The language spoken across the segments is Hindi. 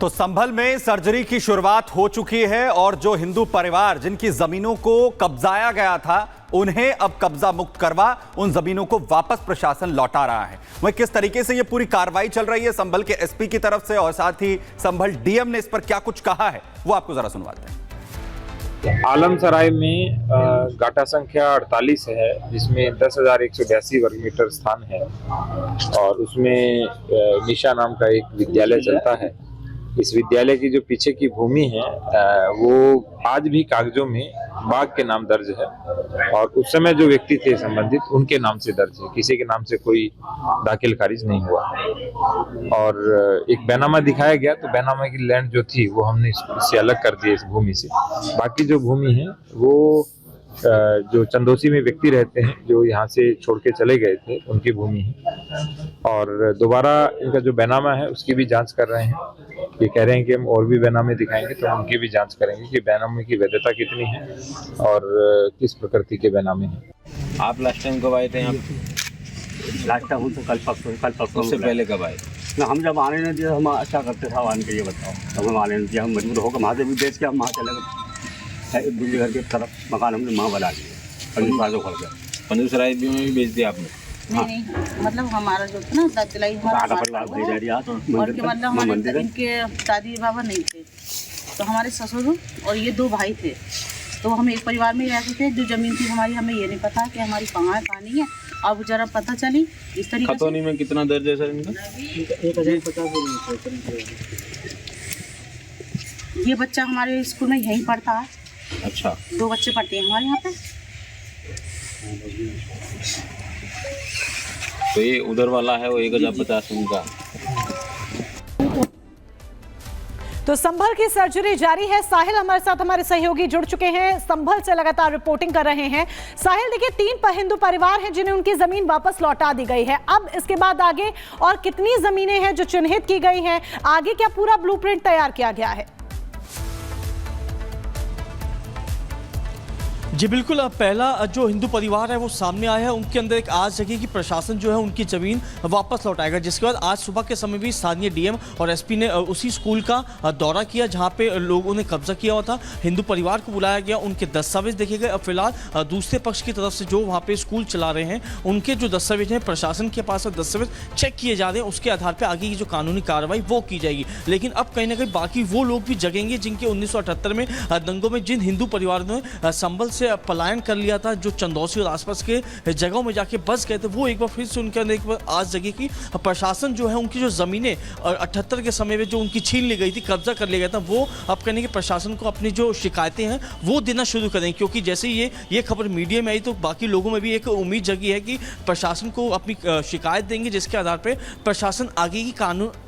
तो संभल में सर्जरी की शुरुआत हो चुकी है और जो हिंदू परिवार जिनकी जमीनों को कब्जाया गया था उन्हें अब कब्जा मुक्त करवा उन जमीनों को वापस प्रशासन लौटा रहा है। वह किस तरीके से यह पूरी कार्रवाई चल रही है संभल के एसपी की तरफ से और साथ ही संभल डीएम ने इस पर क्या कुछ कहा है वो आपको जरा सुनवाते हैं। आलमसराय में गाटा संख्या 48 है जिसमें 10,182 वर्ग मीटर स्थान है और उसमें निशा नाम का एक विद्यालय चलता है। इस विद्यालय की जो पीछे की भूमि है वो आज भी कागजों में बाग के नाम दर्ज है और उस समय जो व्यक्ति थे संबंधित उनके नाम से दर्ज है, किसी के नाम से कोई दाखिल खारिज नहीं हुआ। और एक बैनामा दिखाया गया तो बैनामा की लैंड जो थी वो हमने इससे अलग कर दी इस भूमि से। बाकी जो भूमि है वो जो चंदोसी में व्यक्ति रहते हैं जो यहाँ से छोड़ के चले गए थे उनकी भूमि है और दोबारा इनका जो बैनामा है उसकी भी जांच कर रहे हैं। ये कह रहे हैं कि हम और भी बैनामे दिखाएंगे तो हम उनकी भी जांच करेंगे कि बैनामे की वैधता कितनी है और किस प्रकृति के बैनामे हैं। आप लास्ट टाइम कब आए थे यहाँ? लास्ट टाइम तो कल परसों उससे पहले कब आए? ना हम जब आने नहीं दिया हम अच्छा करते थे आने के, ये बताओ तब हम आने नहीं दिया, हम मजबूर होकर वहाँ से भी बेच के हम वहाँ चले गए दूसरे घर की तरफ मकान हमने वहाँ बना लिया। पंजूसराय में भी बेच दिया आपने? नहीं, मतलब हमारा जो था ना दादिलाई हमारा और के मतलब हमारे इनके दादी बाबा नहीं थे तो हमारे ससुर और ये दो भाई थे तो हम एक परिवार में रहते थे। जो जमीन थी हमारी हमें ये नहीं पता कि हमारी कहाँ है कहाँ नहीं है। अब जरा पता चली इस तरीके खतौनी में कितना दर्ज है सर इनका? 1050। ये बच्चा हमारे स्कूल में यहीं पढ़ता है। अच्छा, 2 बच्चे पढ़ते हैं हमारे यहाँ पे। तो ये उधर वाला है वो 1050 उनका। तो संभल की सर्जरी जारी है। साहिल हमारे साथ हमारे सहयोगी जुड़ चुके हैं, संभल से लगातार रिपोर्टिंग कर रहे हैं। साहिल देखिए 3 हिंदू परिवार हैं जिन्हें उनकी जमीन वापस लौटा दी गई है। अब इसके बाद आगे और कितनी जमीनें हैं जो चिन्हित की गई हैं, आगे क्या पूरा ब्लूप्रिंट तैयार किया गया है? जी बिल्कुल, पहला जो हिंदू परिवार है वो सामने आया है। उनके अंदर एक आस जगी कि प्रशासन जो है उनकी ज़मीन वापस लौटाएगा, जिसके बाद आज सुबह के समय भी स्थानीय डीएम और एसपी ने उसी स्कूल का दौरा किया जहां पे लोगों ने कब्जा किया हुआ था। हिंदू परिवार को बुलाया गया, उनके दस्तावेज देखे गए। अब फिलहाल दूसरे पक्ष की तरफ से जो वहाँ पे स्कूल चला रहे हैं उनके जो दस्तावेज हैं प्रशासन के पास दस्तावेज चेक किए जा रहे हैं, उसके आधार पर आगे की जो कानूनी कार्रवाई वो की जाएगी। लेकिन अब कहीं ना कहीं बाकी वो लोग भी जगेंगे जिनके 1978 में दंगों में जिन हिंदू परिवारों ने संभल से पलायन कर लिया था, जो चंदौसी और आसपास के जगहों में जाके बस गए थे, वो एक बार फिर से उनके अंदर एक बार आज जगी कि प्रशासन जो है उनकी जो जमीनें 78 के समय में जो उनकी छीन ली गई थी, कब्जा कर लिया गया था, वो अब कहने के प्रशासन को अपनी जो शिकायतें हैं वो देना शुरू करें। क्योंकि जैसे ही ये खबर मीडिया में आई तो बाकी लोगों में भी एक उम्मीद जगी है कि प्रशासन को अपनी शिकायत देंगे, जिसके आधार पर प्रशासन आगे की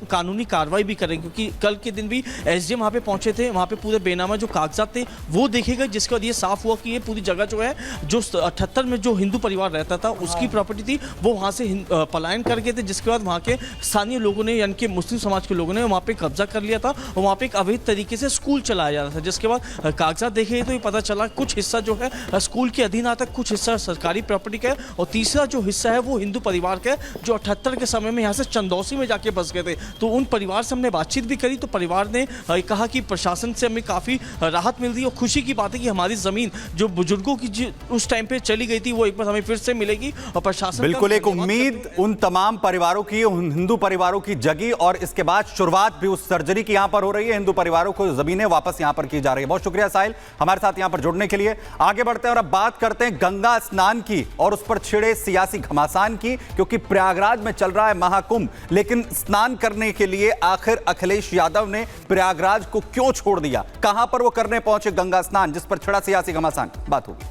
कानूनी कार्रवाई भी करेंगे। क्योंकि कल के दिन भी एसडीएम वहाँ पे पहुंचे थे, वहाँ पे पूरे बेनामा जो कागजात थे वो देखे गए, जिसके बाद ये साफ हुआ कि ये पूरी जगह जो है जो 78 में जो हिंदू परिवार रहता था उसकी प्रॉपर्टी थी, वो वहां से पलायन कर गए थे। जिसके बाद वहां के स्थानीय लोगों ने यानी कि मुस्लिम समाज के लोगों ने वहां पे कब्जा कर लिया था और वहां पे एक अवैध तरीके से स्कूल चलाया जा रहा था। जिसके बाद कागजात देखे तो ये पता चला कुछ हिस्सा जो है स्कूल के अधीन आता है, कुछ हिस्सा सरकारी प्रॉपर्टी का है और तीसरा जो हिस्सा है वो हिंदू परिवार का है जो 78 के समय में यहाँ से चंदौसी में जाके बस गए थे। तो उन परिवार से हमने बातचीत भी करी तो परिवार ने कहा कि प्रशासन से हमें काफी राहत मिल रही है और खुशी की बात है कि हमारी जमीन जो बुजुर्गों की उस टाइम पे चली गई थी वो एक बार हमें फिर से मिलेगी और प्रशासन बिल्कुल एक उम्मीद उन तमाम परिवारों की, उन हिंदू परिवारों की जगी और इसके बाद शुरुआत भी उस सर्जरी की यहां पर हो रही है। हिंदू परिवारों को जमीनें वापस यहां पर की जा रही है। बहुत शुक्रिया साहिल हमारे साथ यहां पर जुड़ने के लिए। आगे बढ़ते हैं और अब बात करते हैं गंगा स्नान की और उस पर छिड़े सियासी घमासान की, क्योंकि प्रयागराज में चल रहा है महाकुंभ। लेकिन स्नान करने के लिए आखिर अखिलेश यादव ने प्रयागराज को क्यों छोड़ दिया, कहां पर वो करने पहुंचे गंगा स्नान जिस पर छिड़ा सियासी घमासान? बात होगी।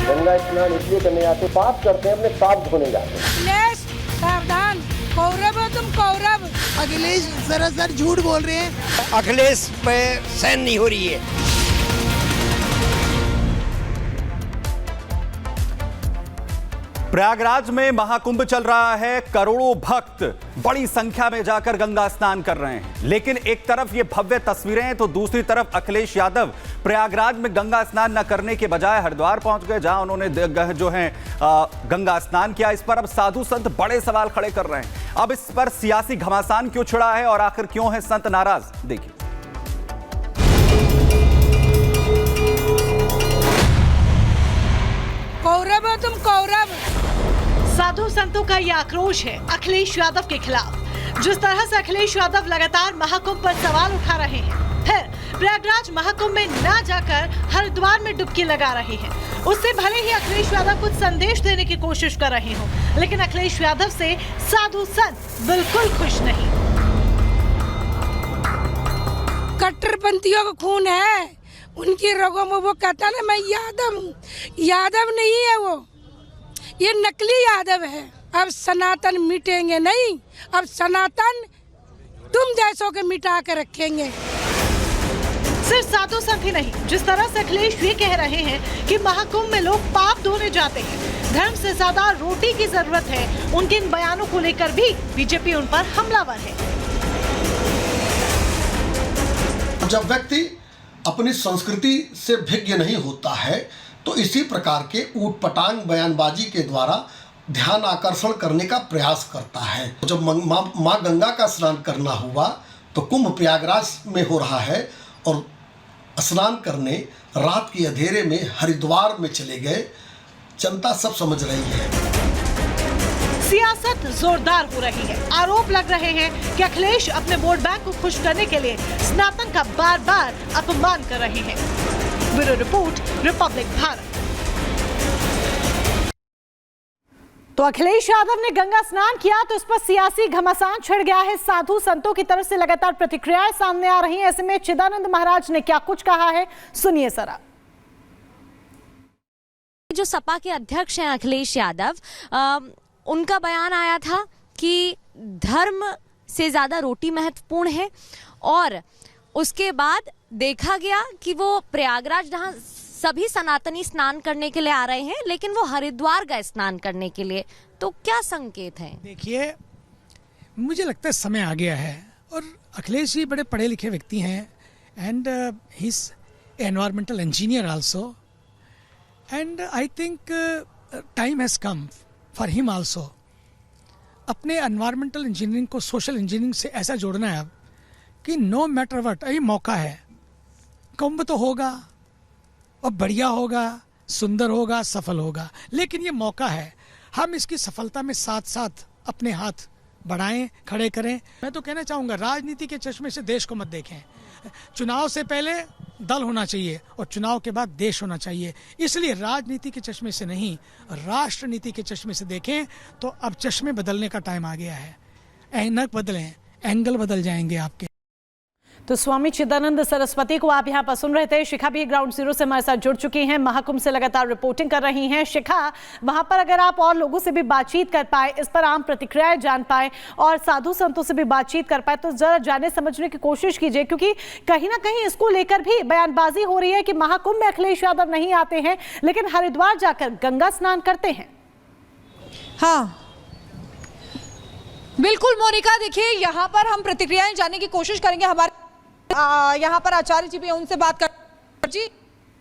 गंगा स्नान इसलिए करने आते, पाप करते हैं, अपने पाप धोने जाते हैं। सावधान, कौरव हो तुम, कौरव। अखिलेश सरासर झूठ बोल रहे हैं। अखिलेश पे सहन नहीं हो रही है। प्रयागराज में महाकुंभ चल रहा है। करोड़ों भक्त बड़ी संख्या में जाकर गंगा स्नान कर रहे हैं, लेकिन एक तरफ ये भव्य तस्वीरें हैं तो दूसरी तरफ अखिलेश यादव प्रयागराज में गंगा स्नान न करने के बजाय हरिद्वार पहुंच गए, जहां उन्होंने जो है गंगा स्नान किया। इस पर अब साधु संत बड़े सवाल खड़े कर रहे हैं। अब इस पर सियासी घमासान क्यों छिड़ा है और आखिर क्यों है संत नाराज, देखिए। कौरव हो तुम, कौरव। साधु संतों का यह आक्रोश है अखिलेश यादव के खिलाफ। जिस तरह से अखिलेश यादव लगातार महाकुंभ पर सवाल उठा रहे हैं, फिर प्रयागराज महाकुंभ में ना जाकर हरिद्वार में डुबकी लगा रहे हैं, उससे भले ही अखिलेश यादव कुछ संदेश देने की कोशिश कर रहे हो, लेकिन अखिलेश यादव से साधु संत बिल्कुल खुश नहीं। कट्टरपंथियों का खून है उनकी रगों में। वो कहता ना मैं यादव हूँ, यादव नहीं है वो, ये नकली यादव है। अब सनातन मिटेंगे नहीं, अब सनातन तुम जैसों के मिटा के रखेंगे। सिर्फ साधु संत ही नहीं, जिस तरह से अखिलेश ये कह रहे हैं कि महाकुंभ में लोग पाप धोने जाते हैं, धर्म से ज्यादा रोटी की जरूरत है, उनके इन बयानों को लेकर भी बीजेपी उन पर हमलावर है। जब व्यक्ति अपनी संस्कृति से भिज्ञ नहीं होता है तो इसी प्रकार के ऊटपटांग बयानबाजी के द्वारा ध्यान आकर्षण करने का प्रयास करता है। जब माँ गंगा का स्नान करना हुआ तो कुंभ प्रयागराज में हो रहा है और स्नान करने रात के अंधेरे में हरिद्वार में चले गए। जनता सब समझ रही है। सियासत जोरदार हो रही है। आरोप लग रहे हैं कि अखिलेश अपने वोट बैंक को खुश करने के लिए सनातन का बार बार अपमान कर रहे हैं। Bureau report, Republic Bharat. तो अखिलेश यादव ने गंगा स्नान किया तो इस पर सियासी घमासान छिड़ गया है। साधु संतों की तरफ से लगातार प्रतिक्रियाएं सामने आ रही हैं। ऐसे में चिदानंद महाराज ने क्या कुछ कहा है, सुनिए जरा। जो सपा के अध्यक्ष हैं अखिलेश यादव, उनका बयान आया था कि धर्म से ज्यादा रोटी महत्वपूर्ण है, और उसके बाद देखा गया कि वो प्रयागराज जहां सभी सनातनी स्नान करने के लिए आ रहे हैं, लेकिन वो हरिद्वार गए स्नान करने के लिए। तो क्या संकेत है? देखिए, मुझे लगता है समय आ गया है, और अखिलेश जी बड़े पढ़े लिखे व्यक्ति हैं, and he is environmental engineer also, and I think time has come for him also. अपने एनवायरमेंटल इंजीनियरिंग को सोशल इंजीनियरिंग से ऐसा जोड़ना है अब कि नो मैटर व्हाट, यही मौका है। कुंभ तो होगा और बढ़िया होगा, सुंदर होगा, सफल होगा, लेकिन ये मौका है हम इसकी सफलता में साथ साथ अपने हाथ बढ़ाएं, खड़े करें। मैं तो कहना चाहूँगा, राजनीति के चश्मे से देश को मत देखें। चुनाव से पहले दल होना चाहिए और चुनाव के बाद देश होना चाहिए। इसलिए राजनीति के चश्मे से नहीं, राष्ट्रनीति के चश्मे से देखें। तो अब चश्मे बदलने का टाइम आ गया है। ऐनक बदलें, एंगल बदल जाएंगे आपके। तो स्वामी चिदानंद सरस्वती को आप यहाँ पर सुन रहे थे। शिखा भी ग्राउंड जीरो से हमारे साथ जुड़ चुकी हैं, महाकुंभ से लगातार रिपोर्टिंग कर रही हैं। शिखा, वहां पर अगर आप और लोगों से भी बातचीत कर पाए, इस पर आम प्रतिक्रियाएं जान पाए और साधु संतों से भी बातचीत कर पाए, तो जरा जाने समझने की कोशिश कीजिए, क्योंकि कहीं ना कहीं इसको लेकर भी बयानबाजी हो रही है कि महाकुंभ में अखिलेश यादव नहीं आते हैं, लेकिन हरिद्वार जाकर गंगा स्नान करते हैं। हाँ बिल्कुल मोनिका, देखिए यहाँ पर हम प्रतिक्रियाएं जानने की कोशिश करेंगे। हमारे यहाँ पर आचार्य जी भी, उनसे बात कर जी।